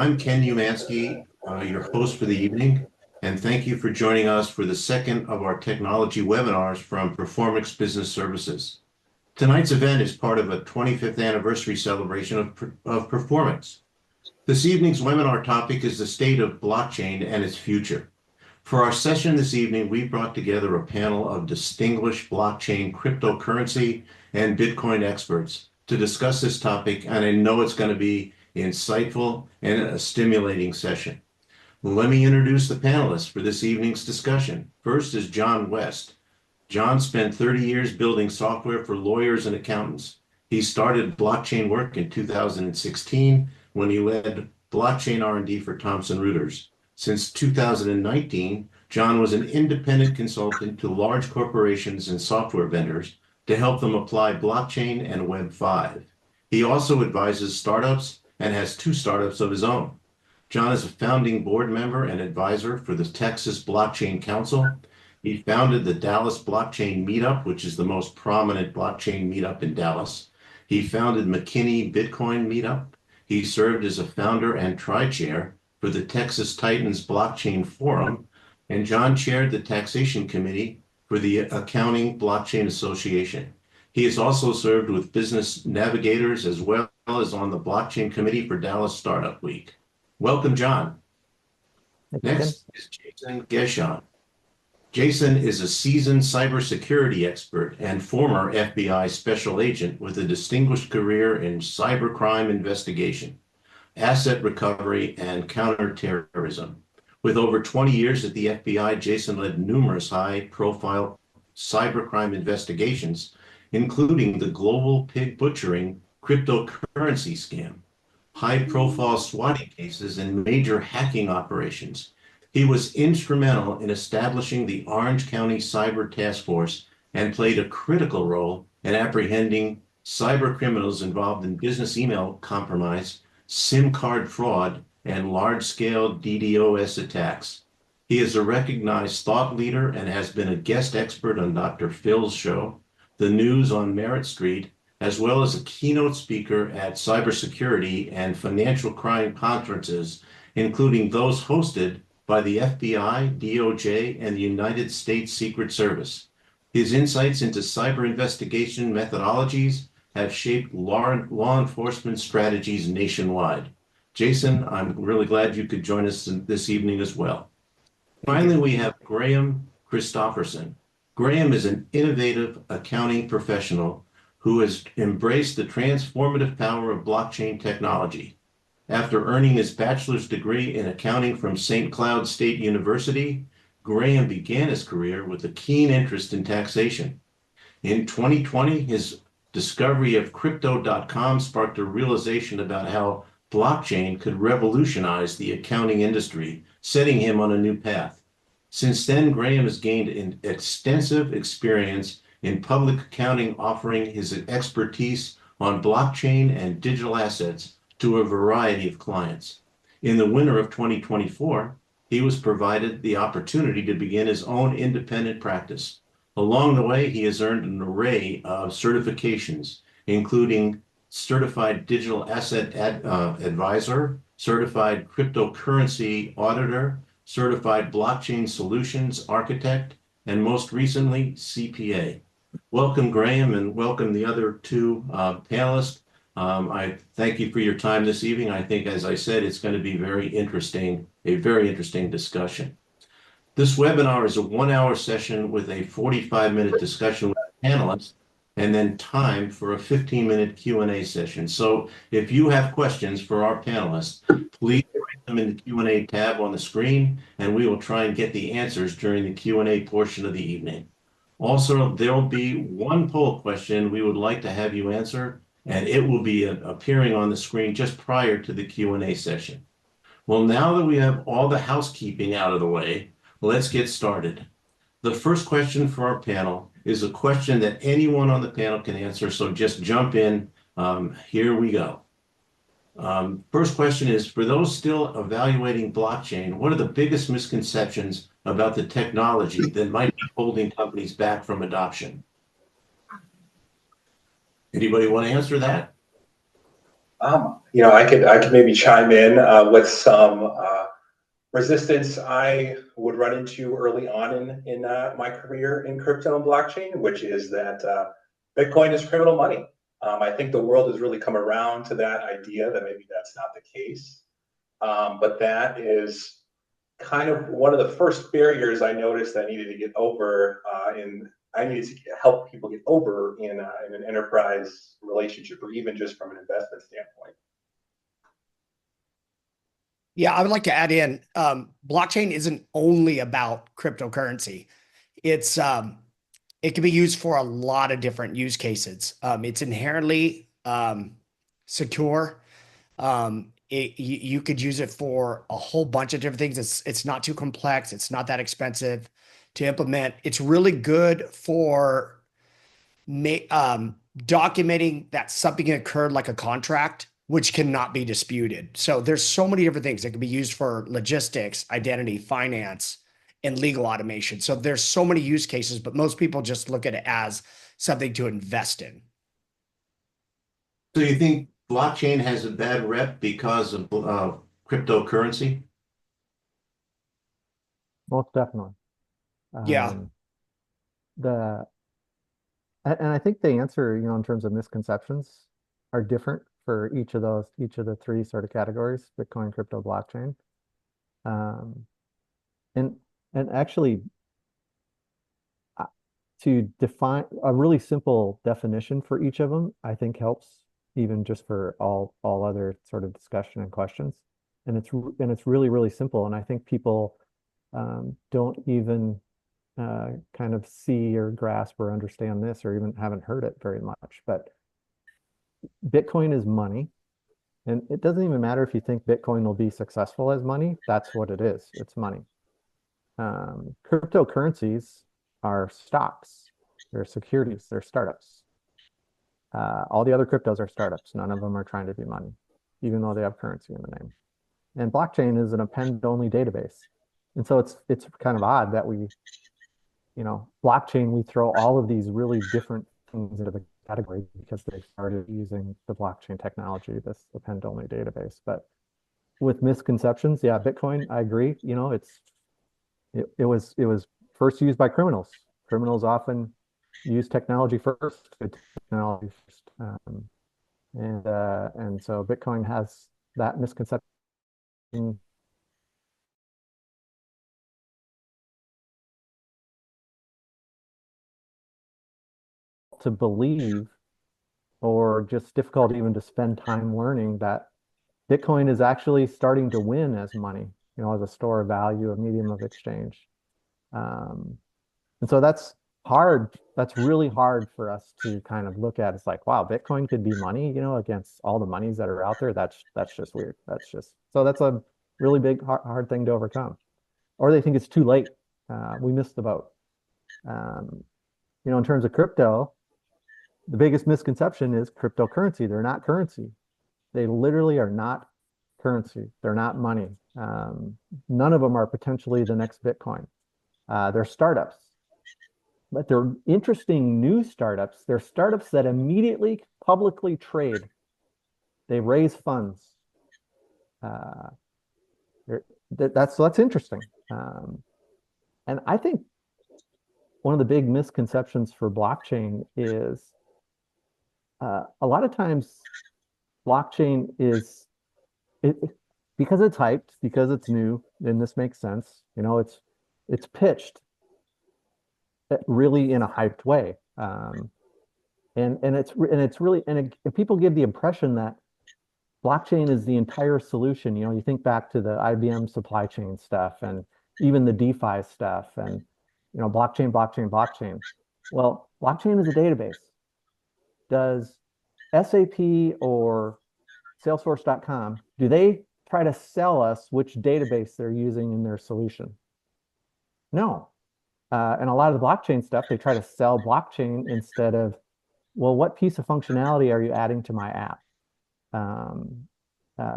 I'm Ken Umansky, your host for the evening, and thank you for joining us for the second of our technology webinars from Performix Business Services. Tonight's event is part of a 25th anniversary celebration of Performix. This evening's webinar topic is the state of blockchain and its future. For our session this evening, we brought together a panel of distinguished blockchain, cryptocurrency, and Bitcoin experts to discuss this topic, and I know it's going to be insightful and a stimulating session. Let me introduce the panelists for this evening's discussion. First is John West. John spent 30 years building software for lawyers and accountants. He started blockchain work in 2016 when he led blockchain R&D for Thomson Reuters. Since 2019, John was an independent consultant to large corporations and software vendors to help them apply blockchain and Web 5. He also advises startups and has 2 startups of his own. John is a founding board member and advisor for the Texas Blockchain Council. He founded the Dallas Blockchain Meetup, which is the most prominent blockchain meetup in Dallas. He founded McKinney Bitcoin Meetup. He served as a founder and tri-chair for the Texas Titans Blockchain Forum, and John chaired the taxation committee for the Accounting Blockchain Association. He has also served with Business Navigators as well as on the Blockchain Committee for Dallas Startup Week. Welcome, John. Next is Jason Ghetian. Jason is a seasoned cybersecurity expert and former FBI special agent with a distinguished career in cybercrime investigation, asset recovery, and counterterrorism. With over 20 years at the FBI, Jason led numerous high-profile cybercrime investigations, including the global pig butchering cryptocurrency scam, high-profile swatting cases, and major hacking operations. He was instrumental in establishing the Orange County Cyber Task Force and played a critical role in apprehending cyber criminals involved in business email compromise, SIM card fraud, and large-scale DDoS attacks. He is a recognized thought leader and has been a guest expert on Dr. Phil's show, The News on Merritt Street, as well as a keynote speaker at cybersecurity and financial crime conferences, including those hosted by the FBI, DOJ, and the United States Secret Service. His insights into cyber investigation methodologies have shaped law enforcement strategies nationwide. Jason, I'm really glad you could join us this evening as well. Finally, we have Graham Christopherson. Graham is an innovative accounting professional who has embraced the transformative power of blockchain technology. After earning his bachelor's degree in accounting from St. Cloud State University, Graham began his career with a keen interest in taxation. In 2020, his discovery of crypto.com sparked a realization about how blockchain could revolutionize the accounting industry, setting him on a new path. Since then, Graham has gained an extensive experience in public accounting, offering his expertise on blockchain and digital assets to a variety of clients. In the winter of 2024, he was provided the opportunity to begin his own independent practice. Along the way, he has earned an array of certifications, including Certified Digital Asset Advisor, Certified Cryptocurrency Auditor, Certified Blockchain Solutions Architect, and most recently, CPA. Welcome, Graham, and welcome the other 2 panelists. I thank you for your time this evening. I think, as I said, it's going to be a very interesting discussion. This webinar is a 1-hour session with a 45-minute discussion with the panelists, and then time for a 15-minute Q&A session. So if you have questions for our panelists, please write them in the Q&A tab on the screen, and we will try and get the answers during the Q&A portion of the evening. Also, there will be one poll question we would like to have you answer, and it will be appearing on the screen just prior to the Q&A session. Well, now that we have all the housekeeping out of the way, let's get started. The first question for our panel is a question that anyone on the panel can answer, so just jump in. Here we go. First question is, for those still evaluating blockchain, what are the biggest misconceptions about the technology that might be holding companies back from adoption? Anybody want to answer that? I could maybe chime in with some resistance I would run into early on in my career in crypto and blockchain, which is that Bitcoin is criminal money. I think the world has really come around to that idea that maybe that's not the case, but that is kind of one of the first barriers I noticed I needed to get over in. I needed to help people get over in an enterprise relationship, or even just from an investment standpoint. Yeah, I would like to add in blockchain isn't only about cryptocurrency. It's it can be used for a lot of different use cases. It's inherently secure. You could use it for a whole bunch of different things. It's not too complex. It's not that expensive to implement. It's really good for documenting that something occurred, like a contract, which cannot be disputed. So there's so many different things that can be used for logistics, identity, finance, and legal automation. So there's so many use cases, but most people just look at it as something to invest in. So you think blockchain has a bad rep because of cryptocurrency? Most definitely. Yeah. Um, the and I think the answer, in terms of misconceptions, are different for each of the three sort of categories: Bitcoin, crypto, blockchain. Um, and and actually, uh, to define a really simple definition for each of them, I think helps even just for all other sort of discussion and questions. And it's really, really simple. And I think people don't even kind of see or grasp or understand this, or even haven't heard it very much. But Bitcoin is money. And it doesn't even matter if you think Bitcoin will be successful as money. That's what it is. It's money. Cryptocurrencies are stocks, they're securities, they're startups. All the other cryptos are startups. None of them are trying to be money, even though they have currency in the name. And blockchain is an append-only database. And so it's kind of odd that blockchain, we throw all of these really different things into the category because they started using the blockchain technology, this append-only database. But with misconceptions, yeah, Bitcoin, I agree. It was first used by criminals. Criminals often use technology first, good technology first. And so Bitcoin has that misconception to believe, or just difficult even to spend time learning, that Bitcoin is actually starting to win as money, as a store of value, a medium of exchange. Um, and so that's hard. That's really hard for us to kind of look at. It's like, wow, Bitcoin could be money, against all the monies that are out there. That's just weird. That's a really big, hard thing to overcome. Or they think it's too late. We missed the boat. Um, in terms of crypto, the biggest misconception is cryptocurrency. They're not currency. They literally are not currency. They're not money. None of them are potentially the next Bitcoin. They're startups, but they're interesting new startups. They're startups that immediately publicly trade. They raise funds. Uh, that's interesting. And I think one of the big misconceptions for blockchain is a lot of times blockchain is it, because it's hyped, because it's new, and this makes sense. It's pitched really in a hyped way, and it's really and people give the impression that blockchain is the entire solution. You think back to the IBM supply chain stuff, and even the DeFi stuff, and blockchain, blockchain, blockchain. Well, blockchain is a database. Does SAP or Salesforce.com, do they try to sell us which database they're using in their solution? No. And a lot of the blockchain stuff, they try to sell blockchain instead of, well, what piece of functionality are you adding to my app?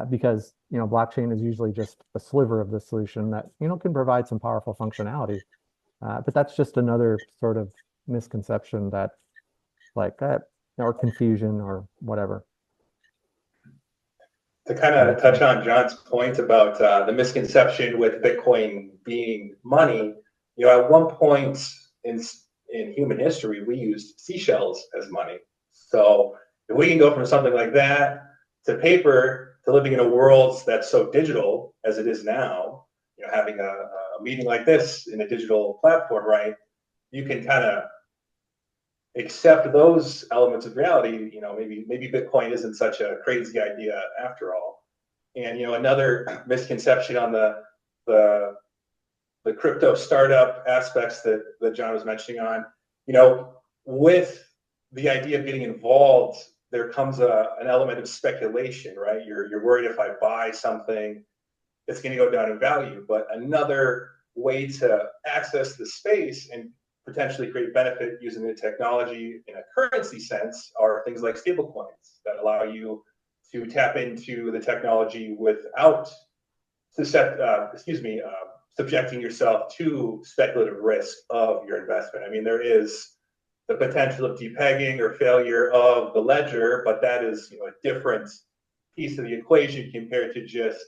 Because blockchain is usually just a sliver of the solution that can provide some powerful functionality. But that's just another sort of misconception that, like that, or confusion or whatever. To kind of touch on John's point about the misconception with Bitcoin being money, at one point in human history, we used seashells as money. So if we can go from something like that to paper to living in a world that's so digital as it is now, having a meeting like this in a digital platform, right? You can kind of accept those elements of reality. Maybe Bitcoin isn't such a crazy idea after all. And another misconception on the crypto startup aspects that John was mentioning on, with the idea of getting involved, there comes an element of speculation, right? You're worried if I buy something, it's going to go down in value. But another way to access the space and potentially create benefit using the technology in a currency sense are things like stablecoins that allow you to tap into the technology without subjecting yourself to speculative risk of your investment. I mean, there is the potential of depegging or failure of the ledger, but that is a different piece of the equation compared to just,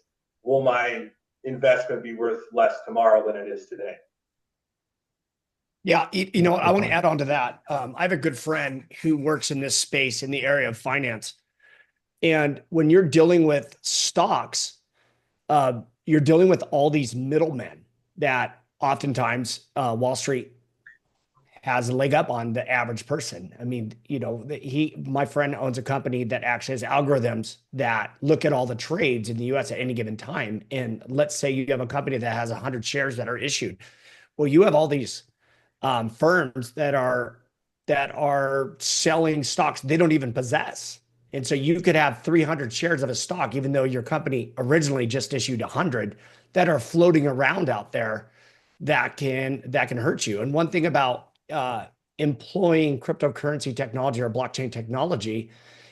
will my investment be worth less tomorrow than it is today? Yeah, I want to add on to that. I have a good friend who works in this space in the area of finance. And when you're dealing with stocks, you're dealing with all these middlemen that oftentimes Wall Street has a leg up on the average person. I mean, my friend owns a company that actually has algorithms that look at all the trades in the US at any given time. And let's say you have a company that has 100 shares that are issued. Well, you have all these firms that are selling stocks they don't even possess. And so you could have 300 shares of a stock, even though your company originally just issued 100, that are floating around out there that can hurt you. And one thing about employing cryptocurrency technology or blockchain technology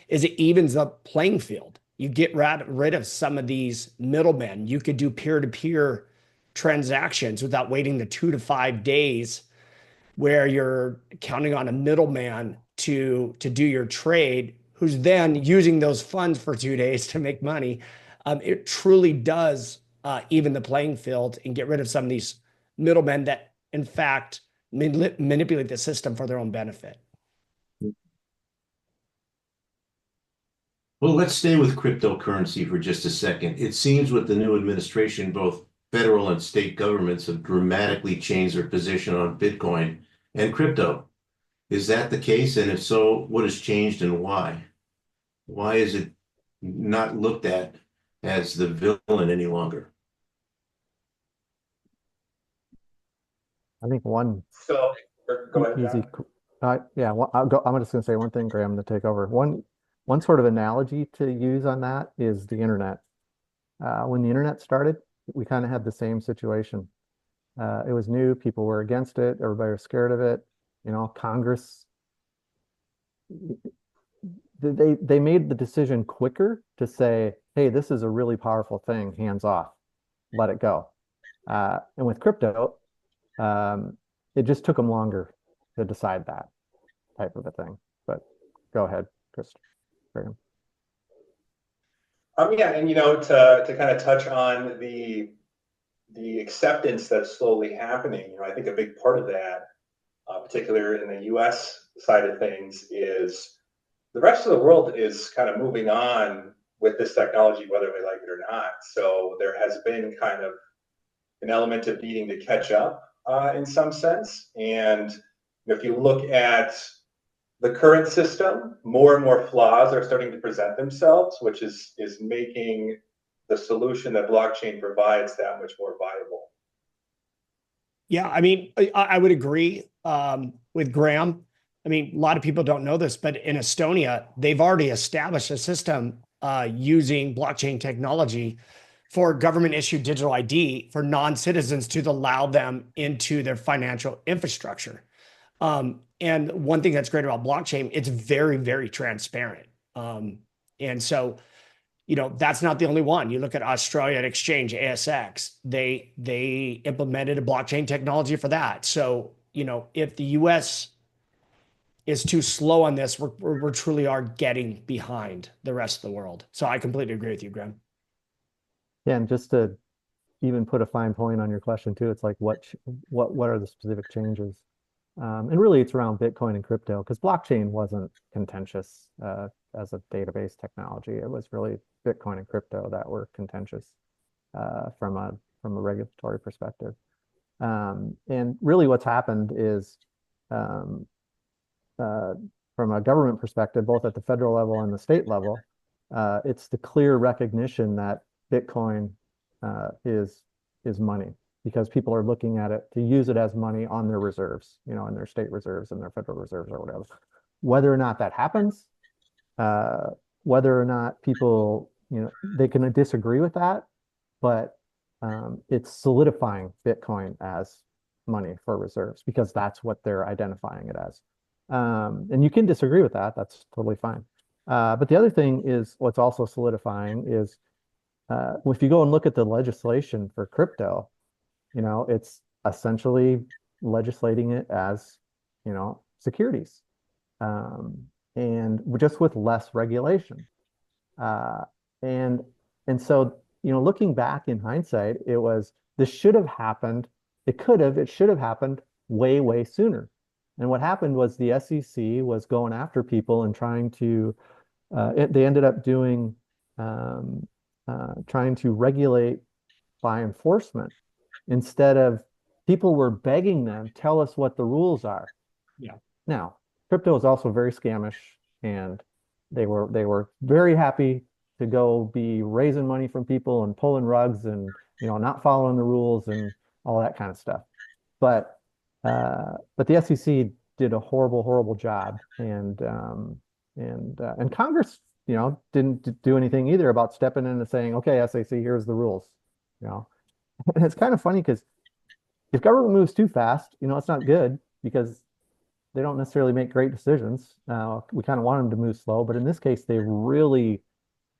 is it evens the playing field. You get rid of some of these middlemen. You could do peer-to-peer transactions without waiting the 2 to 5 days where you're counting on a middleman to do your trade, who's then using those funds for 2 days to make money. It truly does even the playing field and get rid of some of these middlemen that, in fact, manipulate the system for their own benefit. Well, let's stay with cryptocurrency for just a second. It seems with the new administration, both federal and state governments have dramatically changed their position on Bitcoin and crypto. Is that the case? And if so, what has changed and why? Why is it not looked at as the villain any longer? I think one So go ahead, easy, John. yeah, well, I'm just going to say one thing, Graham, to take over. One sort of analogy to use on that is the internet. When the internet started, we kind of had the same situation. It was new, people were against it, everybody was scared of it. Congress, they made the decision quicker to say, hey, this is a really powerful thing, hands off, let it go. And with crypto, it just took them longer to decide that type of a thing. But go ahead, Christopher. Yeah, and to kind of touch on the acceptance that's slowly happening, I think a big part of that, particularly in the US side of things, is the rest of the world is kind of moving on with this technology, whether we like it or not. So there has been kind of an element of needing to catch up in some sense. And if you look at the current system, more and more flaws are starting to present themselves, which is making the solution that blockchain provides that much more viable. Yeah, I mean, I would agree with Graham. I mean, a lot of people don't know this, but in Estonia, they've already established a system using blockchain technology for government issued digital ID for non-citizens to allow them into their financial infrastructure. And one thing that's great about blockchain, it's very, very transparent. And so, that's not the only one. You look at Australian Exchange, ASX, they implemented a blockchain technology for that. So, if the US is too slow on this, we're truly are getting behind the rest of the world. So I completely agree with you, Graham. Yeah, and just to even put a fine point on your question too, it's like what are the specific changes? And really it's around Bitcoin and crypto, because blockchain wasn't contentious as a database technology. It was really Bitcoin and crypto that were contentious from a regulatory perspective. And really what's happened is um, from a government perspective, both at the federal level and the state level, it's the clear recognition that Bitcoin is money, because people are looking at it to use it as money on their reserves, you know, in their state reserves and their federal reserves or whatever. Whether or not that happens, whether or not people, you know, they can disagree with that, but it's solidifying Bitcoin as money for reserves, because that's what they're identifying it as. And you can disagree with that. That's totally fine. But the other thing is what's also solidifying is if you go and look at the legislation for crypto, you know, it's essentially legislating it as, you know, securities, and just with less regulation. And so, you know, looking back in hindsight, this should have happened. It should have happened way, way sooner. And what happened was the SEC was going after people and trying to, they ended up doing, trying to regulate by enforcement instead of people were begging them, tell us what the rules are. Yeah. Now, crypto is also very scamish, and they were very happy to go be raising money from people and pulling rugs and, you know, not following the rules and all that kind of stuff. But the SEC did a horrible, horrible job, and Congress, you know, didn't do anything either about stepping in and saying, okay, SEC, here's the rules, you know. And it's kind of funny because if government moves too fast, you know, it's not good, because they don't necessarily make great decisions. We kind of want them to move slow, but in this case, they really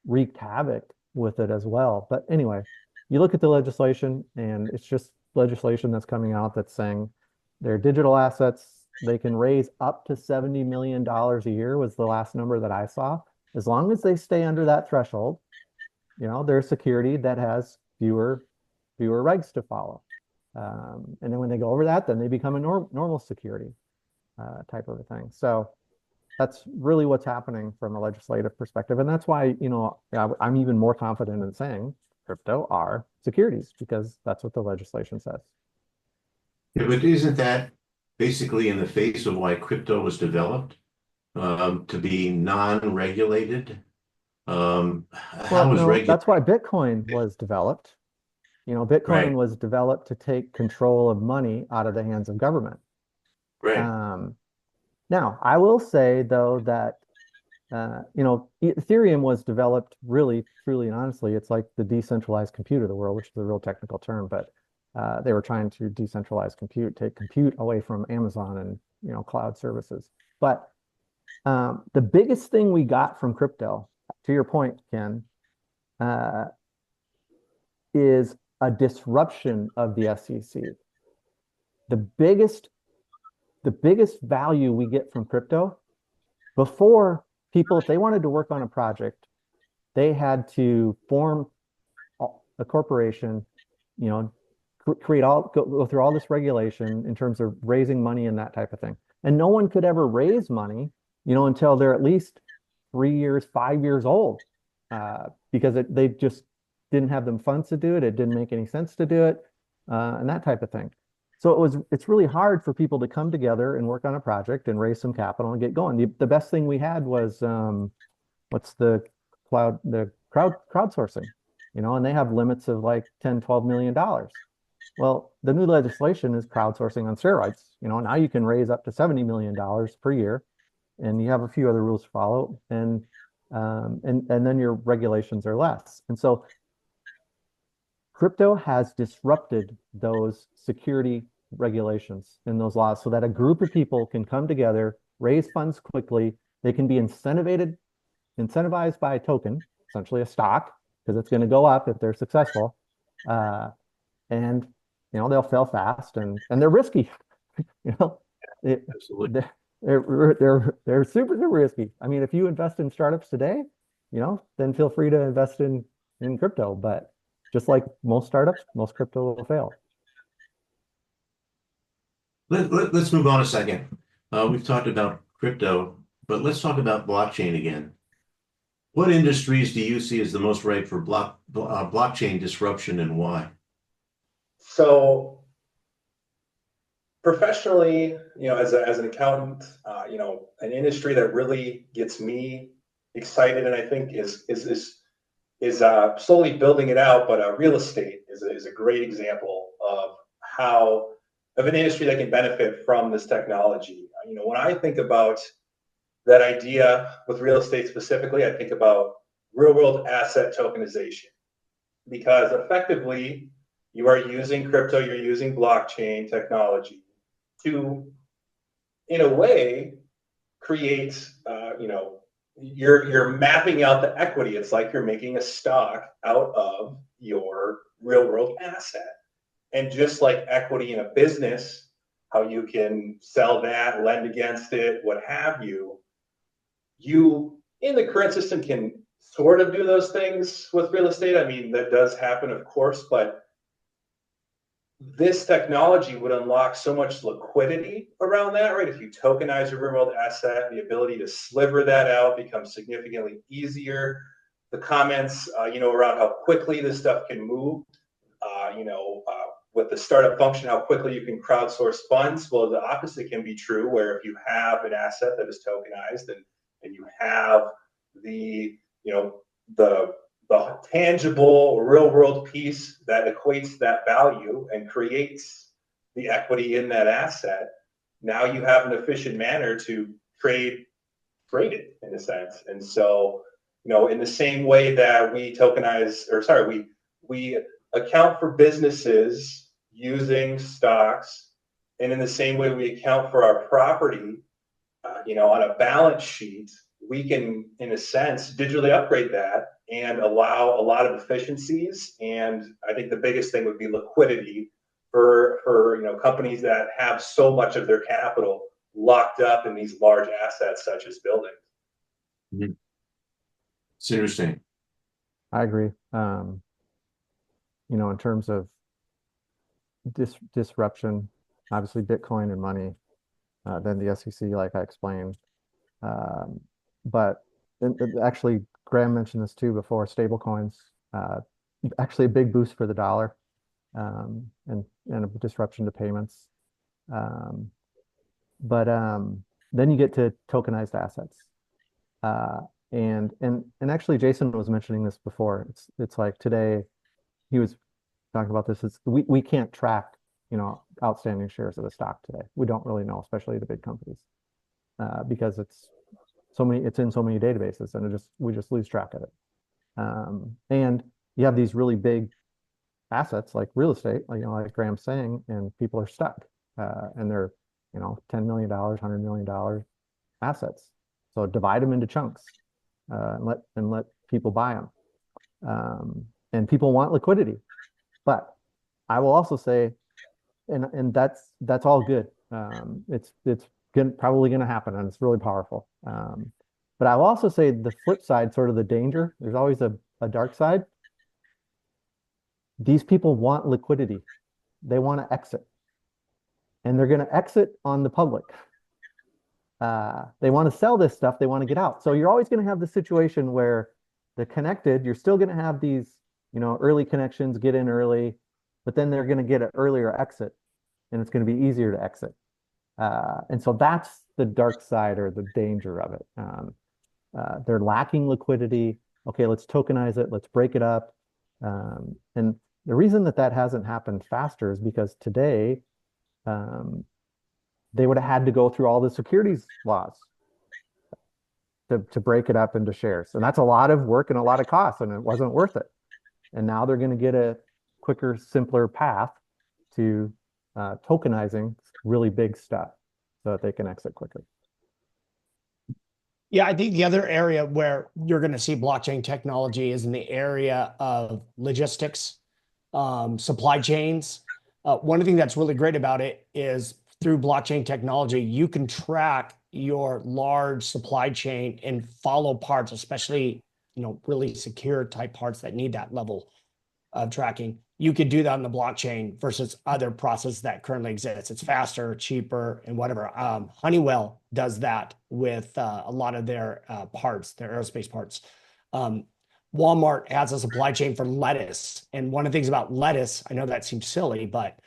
wreaked havoc with it as well. But anyway, you look at the legislation, and it's just legislation that's coming out that's saying their digital assets, they can raise up to $70 million a year was the last number that I saw. As long as they stay under that threshold, you know, they're a security that has fewer regs to follow. And then when they go over that, then they become a normal security type of a thing. So that's really what's happening from a legislative perspective. And that's why, you know, I'm even more confident in saying crypto are securities, because that's what the legislation says. Yeah, but isn't that basically in the face of why crypto was developed, to be non-regulated? Well, How is no, that's why Bitcoin was developed. You know, Bitcoin Right. was developed to take control of money out of the hands of government. Right. Now, I will say, though, that you know, Ethereum was developed really, truly, and honestly, it's like the decentralized compute of the world, which is a real technical term, but they were trying to decentralize compute, take compute away from Amazon and, you know, cloud services. But the biggest thing we got from crypto, to your point, Ken, is a disruption of the SEC. The biggest value we get from crypto, before, people, if they wanted to work on a project, they had to form a corporation, you know, go through all this regulation in terms of raising money and that type of thing. And no one could ever raise money, you know, until they're at least 3 years, 5 years old, because they just didn't have the funds to do it. It didn't make any sense to do it, and that type of thing. So it's really hard for people to come together and work on a project and raise some capital and get going. The best thing we had was what's the crowdsourcing, you know, and they have limits of like 10, $12 million. Well, the new legislation is crowdsourcing on steroids. You know, now you can raise up to $70 million per year, and you have a few other rules to follow, and then your regulations are less. And so crypto has disrupted those security regulations and those laws so that a group of people can come together, raise funds quickly. They can be incentivized by a token, essentially a stock, because it's going to go up if they're successful. And, you know, they'll fail fast, and they're risky. You know, Absolutely. They're super, super risky. I mean, if you invest in startups today, then feel free to invest in crypto. But just like most startups, most crypto will fail. Let's move on a second. We've talked about crypto, but let's talk about blockchain again. What industries do you see as the most ripe for blockchain disruption, and why? So professionally, as an accountant, an industry that really gets me excited, and I think is slowly building it out. But real estate is a great example of an industry that can benefit from this technology. When I think about that idea with real estate specifically, I think about real world asset tokenization, because effectively you are using crypto, you're using blockchain technology to, in a way, create, you're mapping out the equity. It's like you're making a stock out of your real world asset. And just like equity in a business, how you can sell that, lend against it, what have you, you in the current system can sort of do those things with real estate. I mean, that does happen, of course, but this technology would unlock so much liquidity around that, right? If you tokenize your real world asset, the ability to sliver that out becomes significantly easier. The comments, around how quickly this stuff can move, with the startup function, how quickly you can crowdsource funds. Well, the opposite can be true, where if you have an asset that is tokenized and you have the, the tangible real world piece that equates that value and creates the equity in that asset, now you have an efficient manner to trade it in a sense. And so, in the same way that we we account for businesses using stocks, and in the same way we account for our property, on a balance sheet, we can, in a sense, digitally upgrade that and allow a lot of efficiencies. And I think the biggest thing would be liquidity for companies that have so much of their capital locked up in these large assets such as buildings. Mhm. It's interesting. I agree. In terms of disruption, obviously Bitcoin and money, then the SEC, like I explained. But actually, Graham mentioned this too before, stable coins, actually a big boost for the dollar, and a disruption to payments. But then you get to tokenized assets. And actually Jason was mentioning this before. It's like today he was talking about this. We can't track, outstanding shares of the stock today. We don't really know, especially the big companies, because it's in so many databases, and we just lose track of it. And you have these really big assets like real estate, like Graham's saying, and people are stuck, and they're, $10 million, $100 million assets. So divide them into chunks, and let people buy them. And people want liquidity, but I will also say, and that's all good. It's probably going to happen, and it's really powerful. But I will also say the flip side, sort of the danger. There's always a dark side. These people want liquidity. They want to exit, and they're going to exit on the public. They want to sell this stuff. They want to get out. So you're always going to have the situation where you're still going to have these, early connections, get in early, but then they're going to get an earlier exit, and it's going to be easier to exit. And so that's the dark side, or the danger of it. They're lacking liquidity. Okay, let's tokenize it. Let's break it up. And the reason that hasn't happened faster is because today, they would have had to go through all the securities laws to break it up into shares. And that's a lot of work and a lot of costs, and it wasn't worth it. And now they're going to get a quicker, simpler path to tokenizing really big stuff so that they can exit quicker. Yeah, I think the other area where you're going to see blockchain technology is in the area of logistics, supply chains. One thing that's really great about it is through blockchain technology, you can track your large supply chain and follow parts, especially, really secure type parts that need that level of tracking. You could do that on the blockchain versus other processes that currently exist. It's faster, cheaper, and whatever. Honeywell does that with a lot of their parts, their aerospace parts. Walmart has a supply chain for lettuce. And one of the things about lettuce, I know that seems silly, but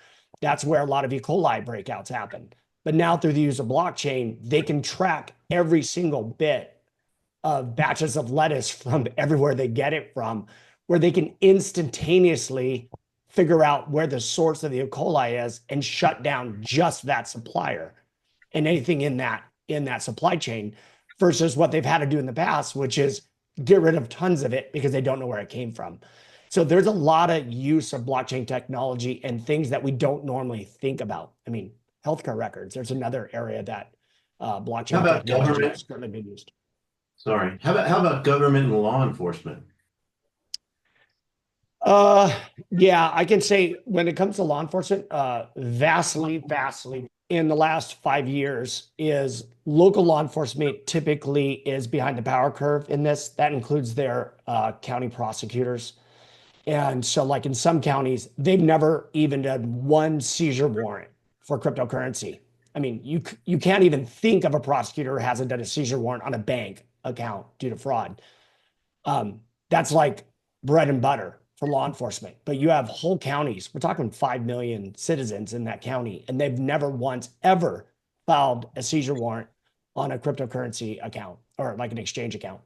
that's where a lot of E. coli breakouts happen. But now through the use of blockchain, they can track every single bit of batches of lettuce from everywhere they get it from, where they can instantaneously figure out where the source of the E. coli is and shut down just that supplier and anything in that supply chain, versus what they've had to do in the past, which is get rid of tons of it because they don't know where it came from. So there's a lot of use of blockchain technology and things that we don't normally think about. I mean, healthcare records, there's another area that blockchain How about technology government? is currently being used. Sorry. How about government and law enforcement? Yeah, I can say when it comes to law enforcement, vastly in the last 5 years is local law enforcement typically is behind the power curve in this. That includes their county prosecutors. And so like in some counties, they've never even done one seizure warrant for cryptocurrency. I mean, you can't even think of a prosecutor who hasn't done a seizure warrant on a bank account due to fraud. That's like bread and butter for law enforcement. But you have whole counties, we're talking 5 million citizens in that county, and they've never once ever filed a seizure warrant on a cryptocurrency account or like an exchange account.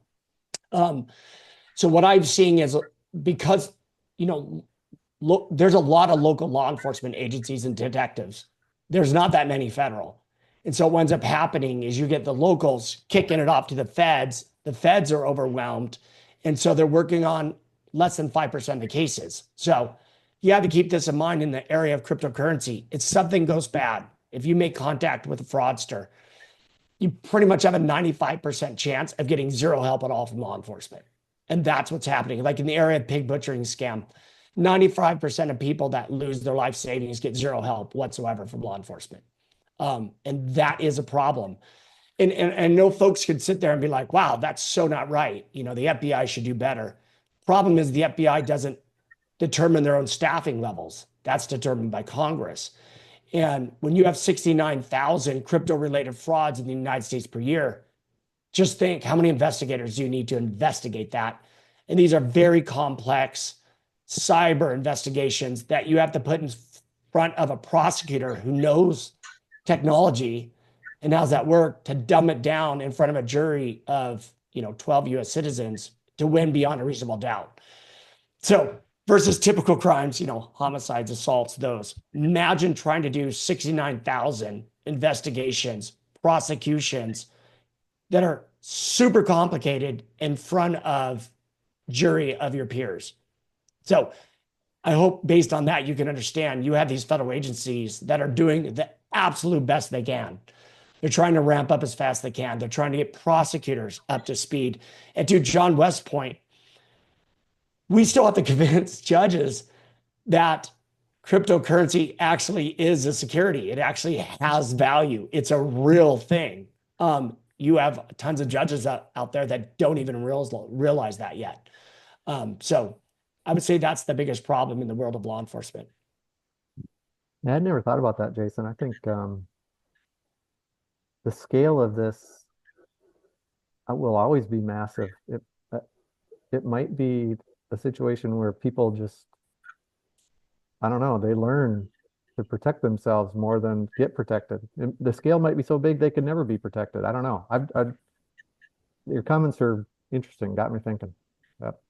So what I'm seeing is, because, there's a lot of local law enforcement agencies and detectives. There's not that many federal. And so what ends up happening is you get the locals kicking it off to the feds. The feds are overwhelmed. And so they're working on less than 5% of the cases. So you have to keep this in mind in the area of cryptocurrency. If something goes bad, if you make contact with a fraudster, you pretty much have a 95% chance of getting zero help at all from law enforcement. And that's what's happening. Like in the area of pig butchering scam, 95% of people that lose their life savings get zero help whatsoever from law enforcement. And that is a problem. And I know folks could sit there and be like, wow, that's so not right. The FBI should do better. Problem is the FBI doesn't determine their own staffing levels. That's determined by Congress. And when you have 69,000 crypto-related frauds in the United States per year, just think how many investigators do you need to investigate that? And these are very complex cyber investigations that you have to put in front of a prosecutor who knows technology and how's that work to dumb it down in front of a jury of 12 US citizens to win beyond a reasonable doubt. So versus typical crimes, homicides, assaults, those. Imagine trying to do 69,000 investigations, prosecutions that are super complicated in front of jury of your peers. So I hope based on that, you can understand you have these federal agencies that are doing the absolute best they can. They're trying to ramp up as fast as they can. They're trying to get prosecutors up to speed. And to John West's point, we still have to convince judges that cryptocurrency actually is a security. It actually has value. It's a real thing. You have tons of judges out there that don't even realize that yet. So I would say that's the biggest problem in the world of law enforcement. Yeah, I'd never thought about that, Jason. I think the scale of this will always be massive. It might be a situation where people just, I don't know, they learn to protect themselves more than get protected. The scale might be so big they could never be protected. I don't know. Your comments are interesting. Got me thinking. Yep.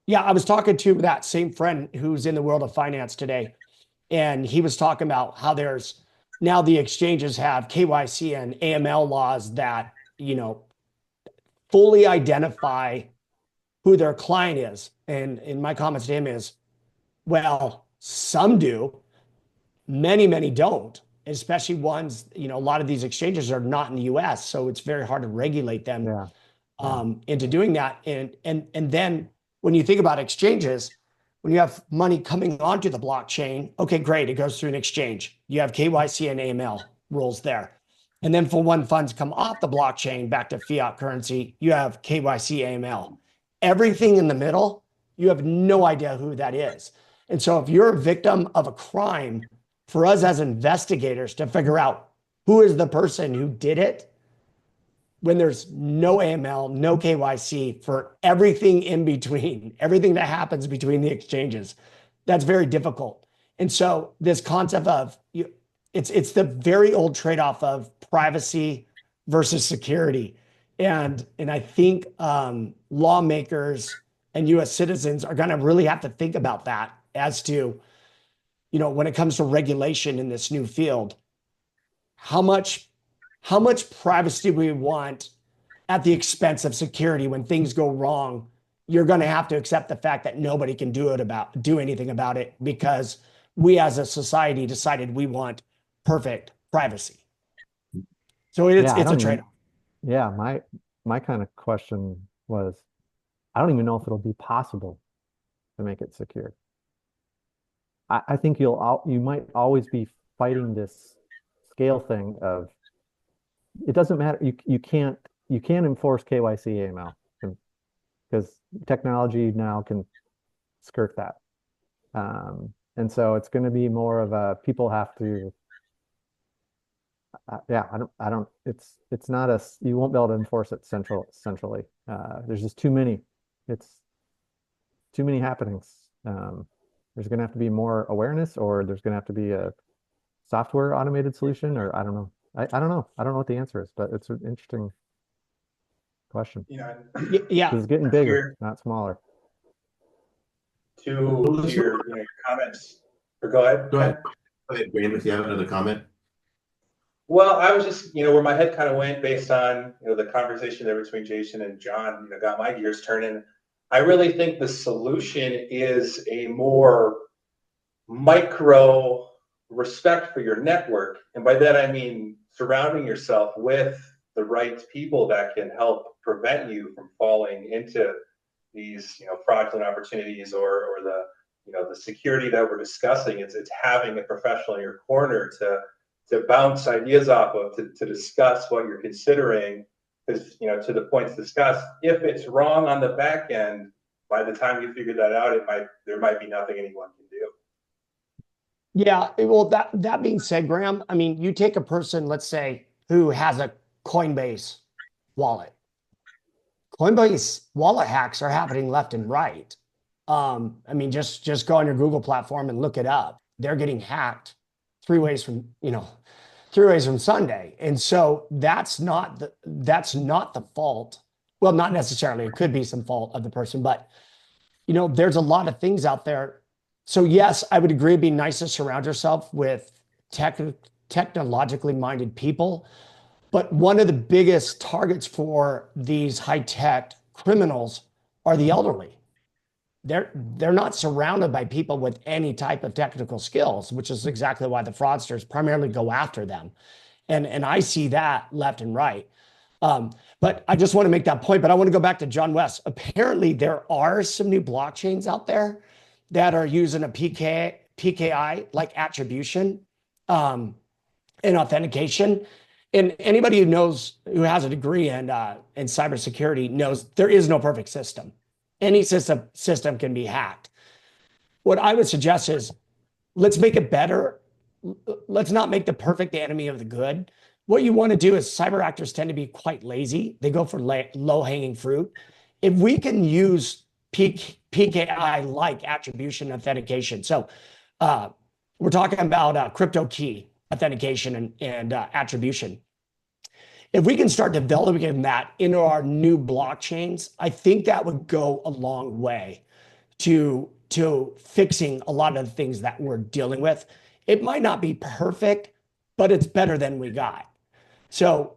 Yeah, I was talking to that same friend who's in the world of finance today, and he was talking about how there's now the exchanges have KYC and AML laws that, fully identify who their client is. And in my comments to him is, well, some do, many don't, especially ones, a lot of these exchanges are not in the US, so it's very hard to regulate them into doing that. And then when you think about exchanges, when you have money coming onto the blockchain, okay, great, it goes through an exchange. You have KYC and AML rules there. And then for when funds come off the blockchain back to fiat currency, you have KYC, AML. Everything in the middle, you have no idea who that is. And so if you're a victim of a crime, for us as investigators to figure out who is the person who did it, when there's no AML, no KYC for everything in between, everything that happens between the exchanges, that's very difficult. And so this concept of it's the very old trade-off of privacy versus security. And I think lawmakers and US citizens are going to really have to think about that as to, when it comes to regulation in this new field, how much privacy we want at the expense of security. When things go wrong, you're going to have to accept the fact that nobody can do anything about it because we as a society decided we want perfect privacy. So it's a trade-off. Yeah, my kind of question was, I don't even know if it'll be possible to make it secure. I think you might always be fighting this scale thing of, it doesn't matter. You can't enforce KYC AML because technology now can skirt that. And so it's going to be more of a, people have to, it's not you won't be able to enforce it centrally. There's just too many happenings. There's going to have to be more awareness, or there's going to have to be a software automated solution, or I don't know. I don't know. I don't know what the answer is, but it's an interesting question. Yeah. It's getting bigger, not smaller. To your comments, or go ahead. Go ahead, Brandon, if you have another comment. Well, I was just, where my head kind of went based on, the conversation there between Jason and John, got my gears turning. I really think the solution is a more micro respect for your network. And by that, I mean surrounding yourself with the right people that can help prevent you from falling into these, fraudulent opportunities or the, the security that we're discussing. It's having a professional in your corner to bounce ideas off of, to discuss what you're considering. Because, to the points discussed, if it's wrong on the back end, by the time you figure that out, there might be nothing anyone can do. Yeah, well, that being said, Graham, I mean, you take a person, let's say, who has a Coinbase wallet. Coinbase wallet hacks are happening left and right. I mean, just go on your Google platform and look it up. They're getting hacked three ways from Sunday. And so that's not the fault. Well, not necessarily. It could be some fault of the person, but there's a lot of things out there. So yes, I would agree, it'd be nice to surround yourself with technologically minded people. But one of the biggest targets for these high-tech criminals are the elderly. They're not surrounded by people with any type of technical skills, which is exactly why the fraudsters primarily go after them. And I see that left and right. But I just want to make that point, but I want to go back to John West. Apparently there are some new blockchains out there that are using a PKI like attribution and authentication. And anybody who has a degree in cybersecurity knows there is no perfect system. Any system can be hacked. What I would suggest is, let's make it better. Let's not make the perfect the enemy of the good. What you want to do is, cyber actors tend to be quite lazy. They go for low-hanging fruit. If we can use PKI-like attribution authentication, so we're talking about crypto key authentication and attribution. If we can start developing that into our new blockchains, I think that would go a long way to fixing a lot of the things that we're dealing with. It might not be perfect, but it's better than we got. So,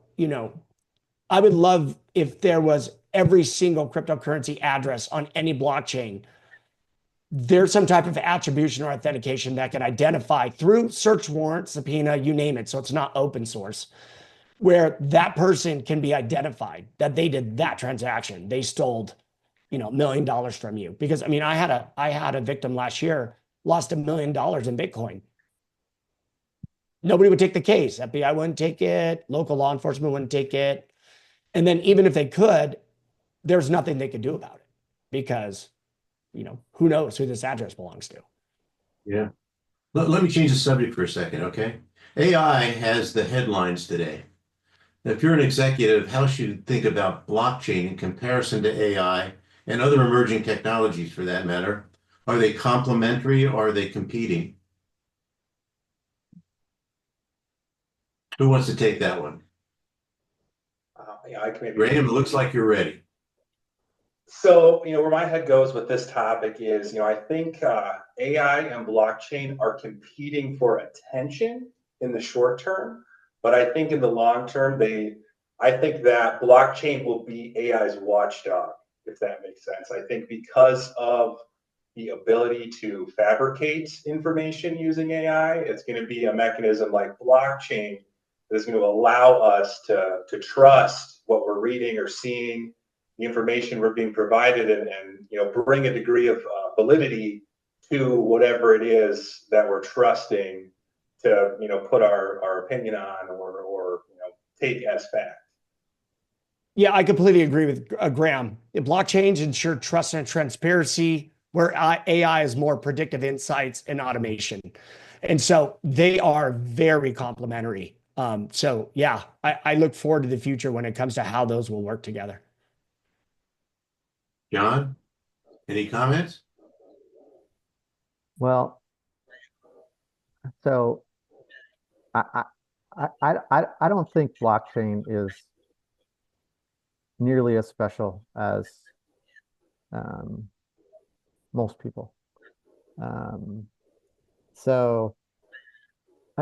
I would love if there was every single cryptocurrency address on any blockchain, there's some type of attribution or authentication that can identify through search warrant, subpoena, you name it. So it's not open source, where that person can be identified, that they did that transaction. They stole $1 million from you. Because I mean, I had a victim last year, lost $1 million in Bitcoin. Nobody would take the case. FBI wouldn't take it. Local law enforcement wouldn't take it. And then even if they could, there's nothing they could do about it because, who knows who this address belongs to. Yeah. Let me change the subject for a second, okay? AI has the headlines today. Now, if you're an executive, how should you think about blockchain in comparison to AI and other emerging technologies for that matter? Are they complementary or are they competing? Who wants to take that one? Yeah, I can maybe. Graham, it looks like you're ready. So, where my head goes with this topic is, I think AI and blockchain are competing for attention in the short term, but I think in the long term, I think that blockchain will be AI's watchdog, if that makes sense. I think because of the ability to fabricate information using AI, it's going to be a mechanism like blockchain that is going to allow us to trust what we're reading or seeing, the information we're being provided, and bring a degree of validity to whatever it is that we're trusting to put our opinion on or take as fact. Yeah, I completely agree with Graham. Blockchains ensure trust and transparency, where AI is more predictive insights and automation. And so they are very complementary. So yeah, I look forward to the future when it comes to how those will work together. John, any comments? Well, so I don't think blockchain is nearly as special as most people. So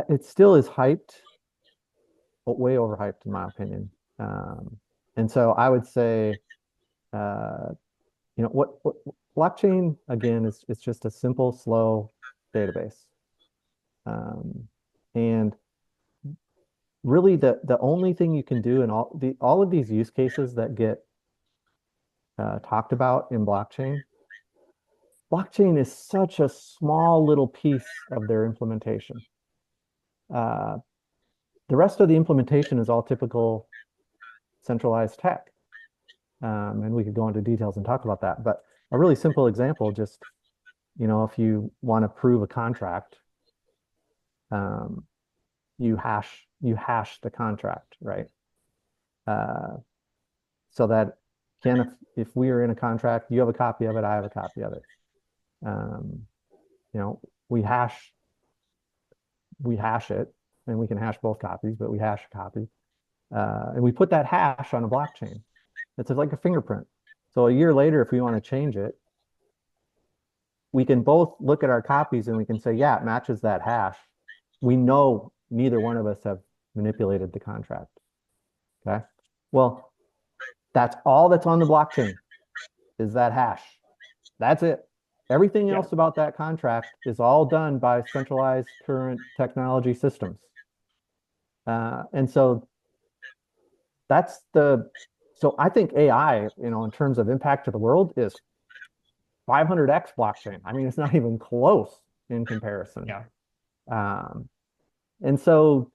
it still is hyped, but way overhyped in my opinion. And so I would say, what blockchain again is, it's just a simple, slow database. And really the only thing you can do in all of these use cases that get talked about in blockchain is such a small little piece of their implementation. The rest of the implementation is all typical centralized tech. And we could go into details and talk about that. But a really simple example, just, if you want to prove a contract, you hash the contract, right? So that if we are in a contract, you have a copy of it, I have a copy of it. We hash it, and we can hash both copies, but we hash a copy. And we put that hash on a blockchain. It's like a fingerprint. So a year later, if we want to change it, we can both look at our copies and we can say, yeah, it matches that hash. We know neither one of us have manipulated the contract. Okay. Well, that's all that's on the blockchain is that hash. That's it. Everything else about that contract is all done by centralized current technology systems. And so so I think AI, in terms of impact to the world is 500x blockchain. I mean, it's not even close in comparison. Yeah. And so,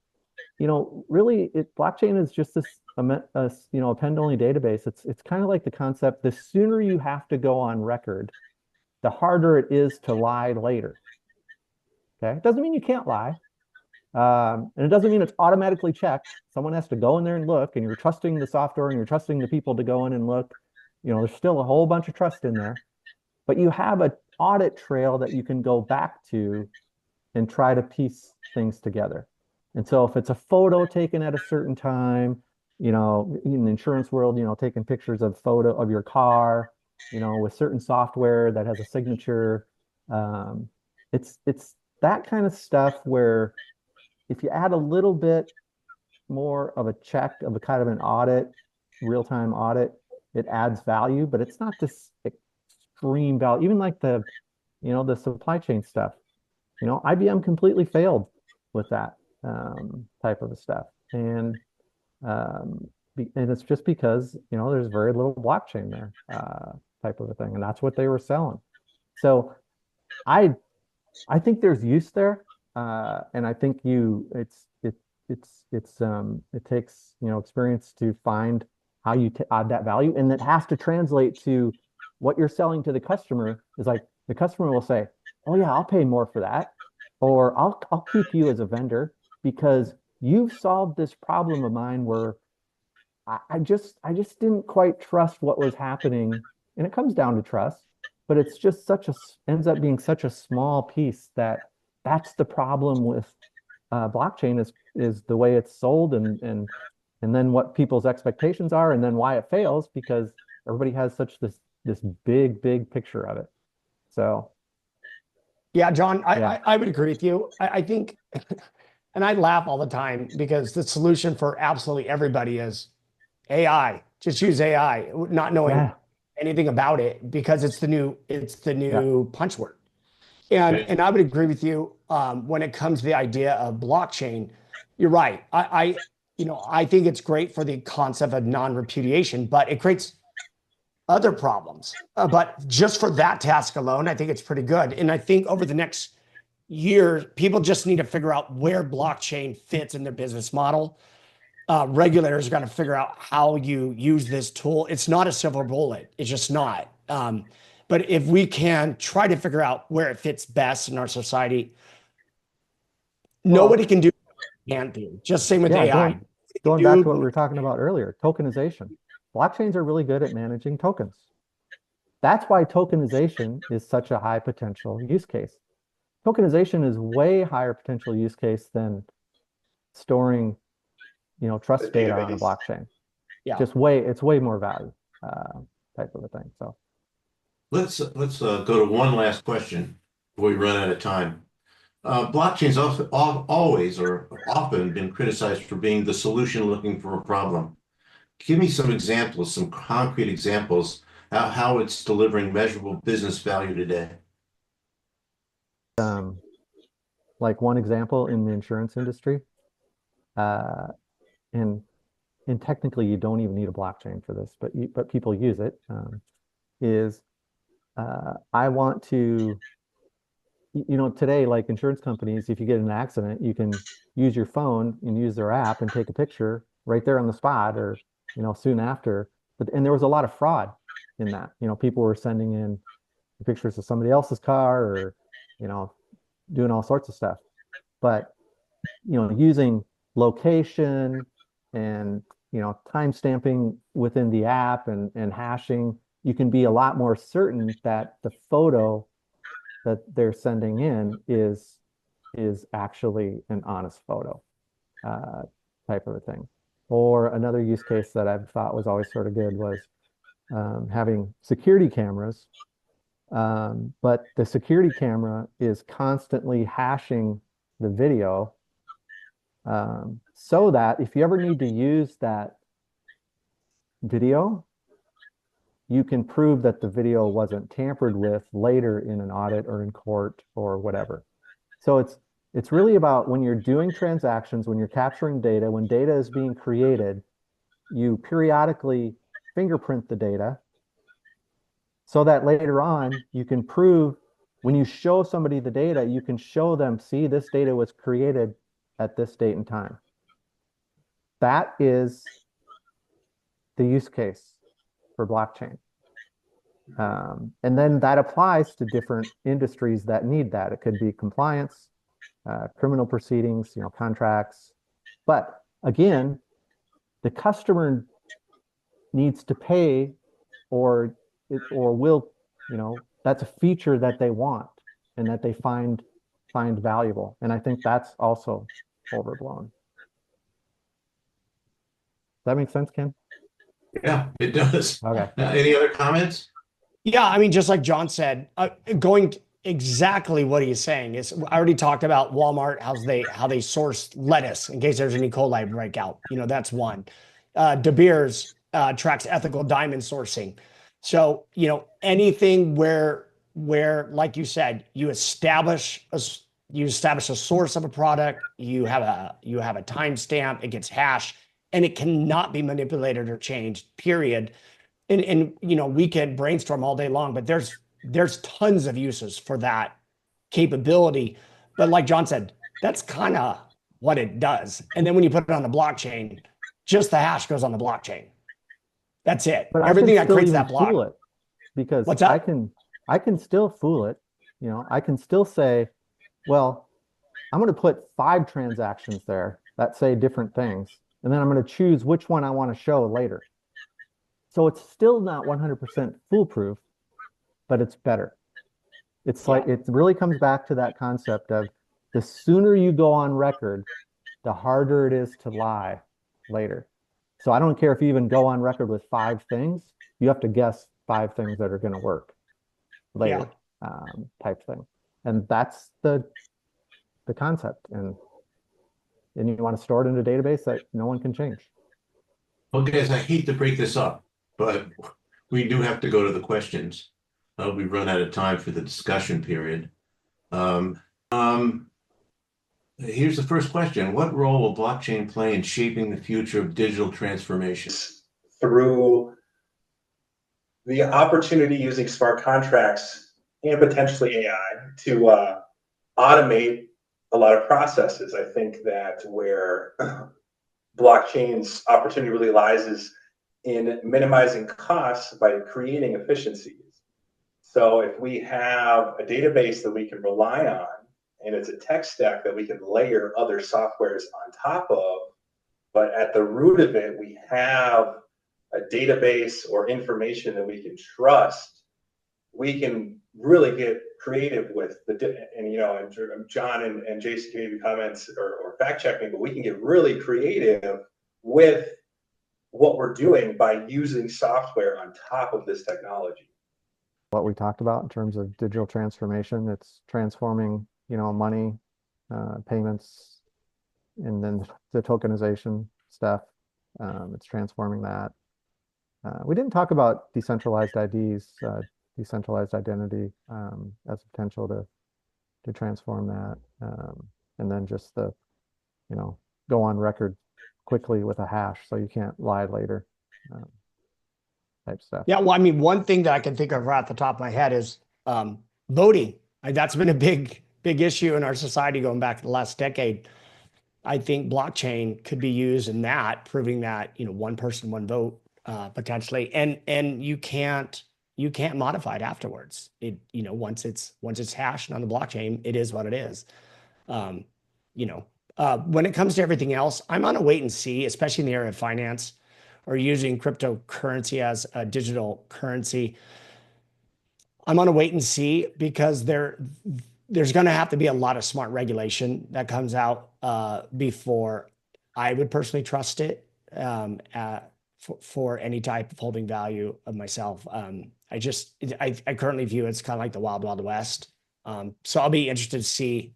really blockchain is just this, append-only database. It's kind of like the concept, the sooner you have to go on record, the harder it is to lie later. Okay. It doesn't mean you can't lie. And it doesn't mean it's automatically checked. Someone has to go in there and look, and you're trusting the software and you're trusting the people to go in and look. There's still a whole bunch of trust in there, but you have an audit trail that you can go back to and try to piece things together. And so if it's a photo taken at a certain time, in the insurance world, taking pictures of photo of your car, with certain software that has a signature, it's that kind of stuff where if you add a little bit more of a check of a kind of an audit, real-time audit, it adds value, but it's not this extreme value. Even like the supply chain stuff, IBM completely failed with that type of stuff. And it's just because, there's very little blockchain there. type of a thing. And that's what they were selling. So I I think there's use there. And I think it takes, experience to find how you add that value. And that has to translate to what you're selling to the customer is like the customer will say, oh yeah, I'll pay more for that. Or I'll keep you as a vendor because you've solved this problem of mine where I just didn't quite trust what was happening. And it comes down to trust, but it's just ends up being such a small piece that's the problem with blockchain is the way it's sold and then what people's expectations are and then why it fails because everybody has such this big picture of it. So Yeah, John, yeah. I would agree with you. I think, and I laugh all the time because the solution for absolutely everybody is AI. Just use AI, not knowing Yeah. anything about it because it's the new Yeah. punch word. And Okay. I would agree with you when it comes to the idea of blockchain. You're right. I think it's great for the concept of non-repudiation, but it creates other problems. But just for that task alone, I think it's pretty good. And I think over the next year, people just need to figure out where blockchain fits in their business model. Regulators are going to figure out how you use this tool. It's not a silver bullet. It's just not. But if we can try to figure out where it fits best in our society, nobody can do what we can't do. Just same with Yeah, AI. going back to what we were talking about earlier, tokenization. Blockchains are really good at managing tokens. That's why tokenization is such a high potential use case. Tokenization is way higher potential use case than storing, trust The data on a database. blockchain. Yeah. It's way more value, type of a thing. So Let's go to one last question before we run out of time. Blockchains always or often been criticized for being the solution looking for a problem. Give me some examples, some concrete examples, how it's delivering measurable business value today. like one example in the insurance industry, uh, and and technically you don't even need a blockchain for this, but people use it, is I want to, today, like insurance companies, if you get in an accident, you can use your phone and use their app and take a picture right there on the spot or, soon after. And there was a lot of fraud in that. People were sending in pictures of somebody else's car or, doing all sorts of stuff. But, using location and, time stamping within the app and hashing, you can be a lot more certain that the photo that they're sending in is actually an honest photo, type of a thing. Or another use case that I've thought was always sort of good was having security cameras, but the security camera is constantly hashing the video, so that if you ever need to use that video, you can prove that the video wasn't tampered with later in an audit or in court or whatever. So it's really about when you're doing transactions, when you're capturing data, when data is being created, you periodically fingerprint the data so that later on you can prove when you show somebody the data, you can show them, see, this data was created at this date and time. That is the use case for blockchain. And then that applies to different industries that need that. It could be compliance, criminal proceedings, contracts. But again, the customer needs to pay or will, that's a feature that they want and that they find valuable. And I think that's also overblown. Does that make sense, Ken? Yeah, it does. Okay. Any other comments? Yeah, I mean, just like John said, going exactly what he's saying is, I already talked about Walmart, how they source lettuce in case there's an E. coli breakout. That's one. De Beers tracks ethical diamond sourcing. So anything where like you said, you establish a source of a product, you have a timestamp, it gets hashed, and it cannot be manipulated or changed. Period. and you know, we can brainstorm all day long, but there's tons of uses for that capability. But like John said, that's kind of what it does. And then when you put it on the blockchain, just the hash goes on the blockchain. That's it. But I can Everything that still creates even that fool block. it because What's that? I can still fool it. You know, I can still say, well, I'm going to put 5 transactions there that say different things, and then I'm going to choose which one I want to show later. So it's still not 100% foolproof, but it's better. It's like it really comes back to that concept of the sooner you go on record, the harder it is to lie later. So I don't care if you even go on record with 5 things, you have to guess 5 things that are going to work later, type thing. And that's the concept. And you want to store it in a database that no one can change. Well, guys, I hate to break this up, but we do have to go to the questions. We've run out of time for the discussion period. Um, um, Here's the first question. What role will blockchain play in shaping the future of digital transformation? Through the opportunity using smart contracts and potentially AI to automate a lot of processes. I think that where blockchain's opportunity really lies is in minimizing costs by creating efficiencies. So if we have a database that we can rely on, and it's a tech stack that we can layer other softwares on top of, but at the root of it, we have a database or information that we can trust, we can really get creative with and you know, and John and Jason can maybe comments or fact check me, but we can get really creative with what we're doing by using software on top of this technology. What we talked about in terms of digital transformation, it's transforming, you know, money, payments, and then the tokenization stuff. It's transforming that. We didn't talk about decentralized IDs, decentralized identity, as a potential to transform that. And then just the, you know, go on record quickly with a hash so you can't lie later, type stuff. Yeah, well, I mean, one thing that I can think of right at the top of my head is voting. That's been a big issue in our society going back to the last decade. I think blockchain could be used in that, proving that, you know, one person, one vote, potentially, and you can't modify it afterwards. It, you know, once it's hashed on the blockchain, it is what it is. You know, when it comes to everything else, I'm on a wait and see, especially in the area of finance or using cryptocurrency as a digital currency. I'm on a wait and see because there's going to have to be a lot of smart regulation that comes out before I would personally trust it for any type of holding value of myself. I currently view it's kind of like the wild, wild west. So I'll be interested to see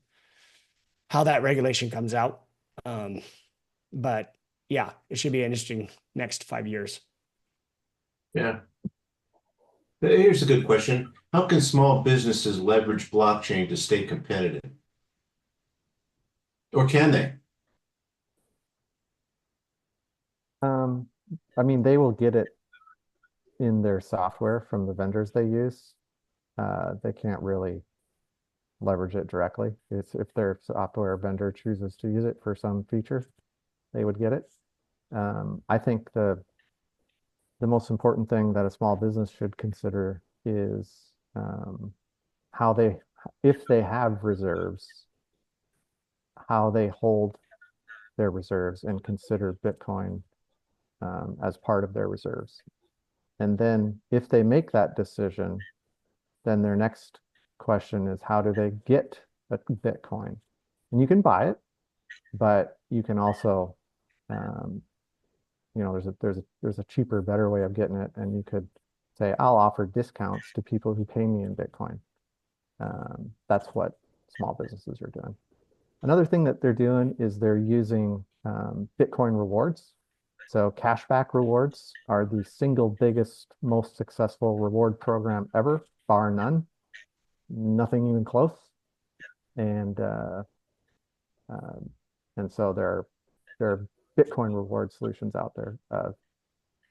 how that regulation comes out. But yeah, it should be an interesting next 5 years. Yeah. Here's a good question. How can small businesses leverage blockchain to stay competitive? Or can they? I mean, they will get it in their software from the vendors they use. They can't really leverage it directly. It's if their software vendor chooses to use it for some feature, they would get it. I think the most important thing that a small business should consider is how they, if they have reserves, how they hold their reserves and consider Bitcoin as part of their reserves. And then if they make that decision, then their next question is how do they get a Bitcoin? And you can buy it, but you can also, you know, there's a cheaper, better way of getting it, and you could say, I'll offer discounts to people who pay me in Bitcoin. That's what small businesses are doing. Another thing that they're doing is they're using Bitcoin rewards. So cashback rewards are the single biggest, most successful reward program ever, bar none. Nothing even close. And so there are Bitcoin reward solutions out there.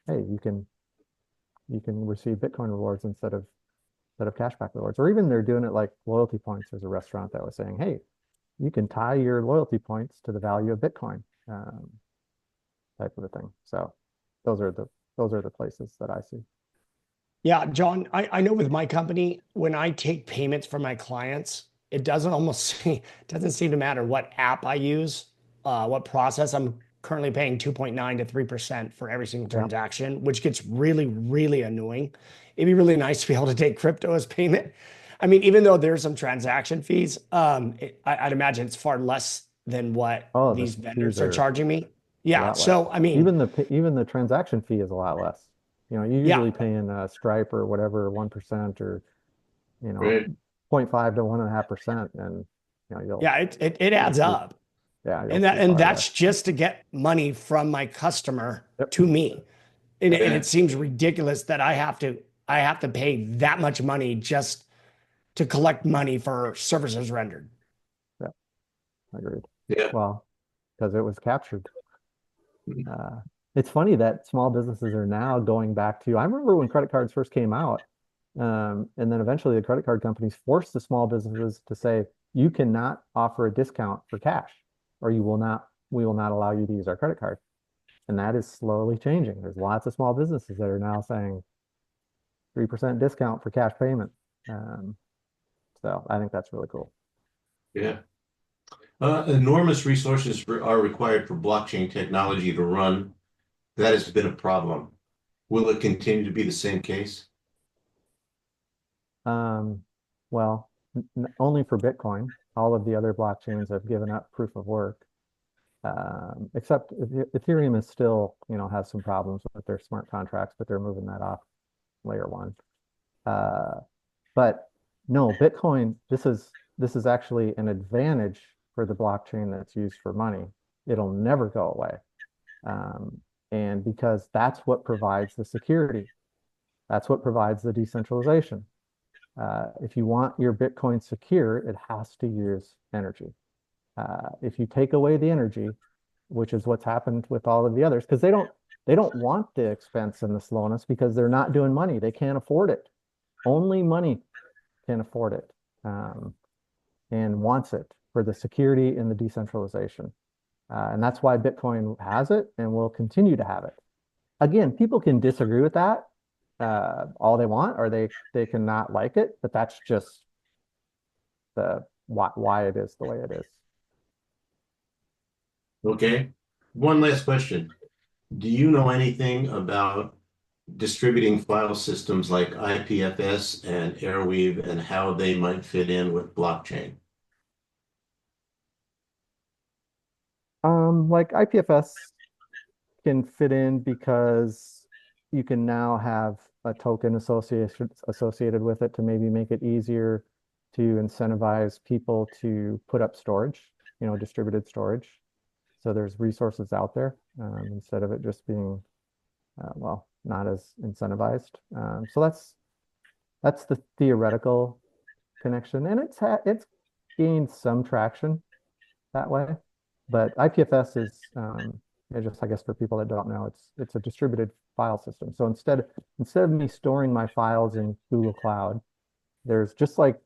Hey, you can you can receive Bitcoin rewards instead of cashback rewards. Or even they're doing it like loyalty points. There's a restaurant that was saying, hey, you can tie your loyalty points to the value of Bitcoin, type of a thing. So those are the places that I see. Yeah, John, I know with my company, when I take payments from my clients, it doesn't almost it doesn't seem to matter what app I use, what process. I'm currently paying 2.9 to 3% for every single Yeah. transaction, which gets really, really annoying. It'd be really nice to be able to take crypto as payment. I mean, even though there's some transaction fees, I'd imagine it's far less than what Oh, the these fees vendors are are charging me. a Yeah, lot less. so I mean, Even the transaction fee is a lot less. You're yeah, usually paying Stripe or whatever 1% or Right. 0.5 to 1.5%, and you'll yeah, it you'll adds see up. you'll see And far less. that's just to get money from my customer Yep. to me. And Yeah. it seems ridiculous that I have to pay that much money just to collect money for services rendered. Yeah, agreed. Yeah. Well, because it was captured. It's funny that small businesses are now going back to, I remember when credit cards first came out, and then eventually the credit card companies forced the small businesses to say, you cannot offer a discount for cash, or we will not allow you to use our credit card. And that is slowly changing. There's lots of small businesses that are now saying 3% discount for cash payment. So I think that's really cool. Yeah. Enormous resources are required for blockchain technology to run. That has been a problem. Will it continue to be the same case? Well, only for Bitcoin. All of the other blockchains have given up proof of work. Except Ethereum is still, has some problems with their smart contracts, but they're moving that off layer one. But no, Bitcoin, this is actually an advantage for the blockchain that's used for money. It'll never go away. And because that's what provides the security. That's what provides the decentralization. If you want your Bitcoin secure, it has to use energy. If you take away the energy, which is what's happened with all of the others, because they don't want the expense and the slowness because they're not doing money. They can't afford it. Only money can afford it, and wants it for the security and the decentralization. And that's why Bitcoin has it and will continue to have it. Again, people can disagree with that all they want, or they can not like it, but that's just the why it is the way it is. Okay. One last question. Do you know anything about distributing file systems like IPFS and Airweave and how they might fit in with blockchain? Like IPFS can fit in because you can now have a token associated with it to maybe make it easier to incentivize people to put up storage, distributed storage. So there's resources out there, instead of it just being, not as incentivized. So that's the theoretical connection, and it's gained some traction that way. But IPFS is, just, I guess, for people that don't know, it's a distributed file system. So instead of me storing my files in Google Cloud, there's just like,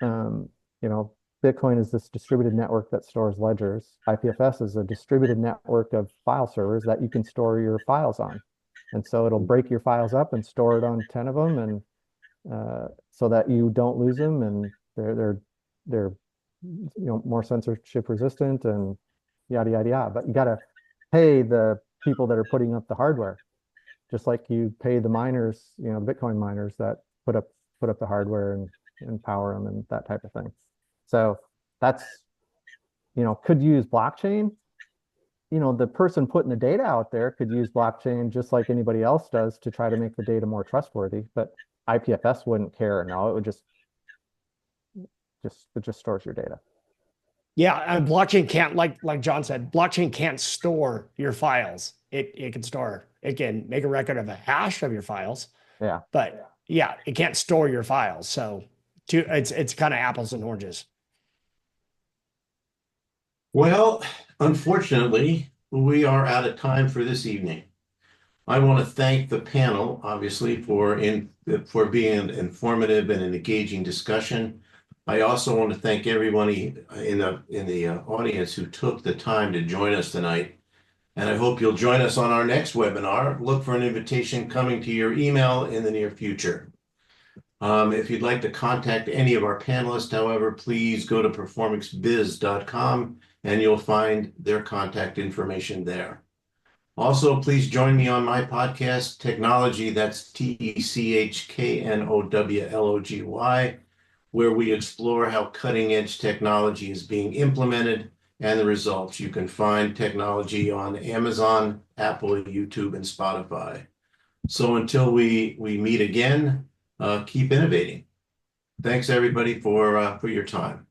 Bitcoin is this distributed network that stores ledgers. IPFS is a distributed network of file servers that you can store your files on. And so it'll break your files up and store it on 10 of them, and so that you don't lose them, and they're more censorship resistant and yada yada yada. But you got to pay the people that are putting up the hardware, just like you pay the miners, the Bitcoin miners that put up the hardware and power them and that type of thing. So that's, could use blockchain. The person putting the data out there could use blockchain just like anybody else does to try to make the data more trustworthy. But IPFS wouldn't care. No, it would just stores your data. Yeah, and blockchain can't, like John said, blockchain can't store your files. It can make a record of a hash of your files. Yeah. But yeah, it can't store your files. So it's kind of apples and oranges. Well, unfortunately, we are out of time for this evening. I want to thank the panel, obviously, for being an informative and an engaging discussion. I also want to thank everybody in the audience who took the time to join us tonight. And I hope you'll join us on our next webinar. Look for an invitation coming to your email in the near future. If you'd like to contact any of our panelists, however, please go to performixbiz.com and you'll find their contact information there. Also, please join me on my podcast, Technology, that's TECHKNOWLOGY, where we explore how cutting-edge technology is being implemented and the results. You can find Technology on Amazon, Apple, YouTube, and Spotify. So until we meet again, keep innovating. Thanks, everybody, for your time.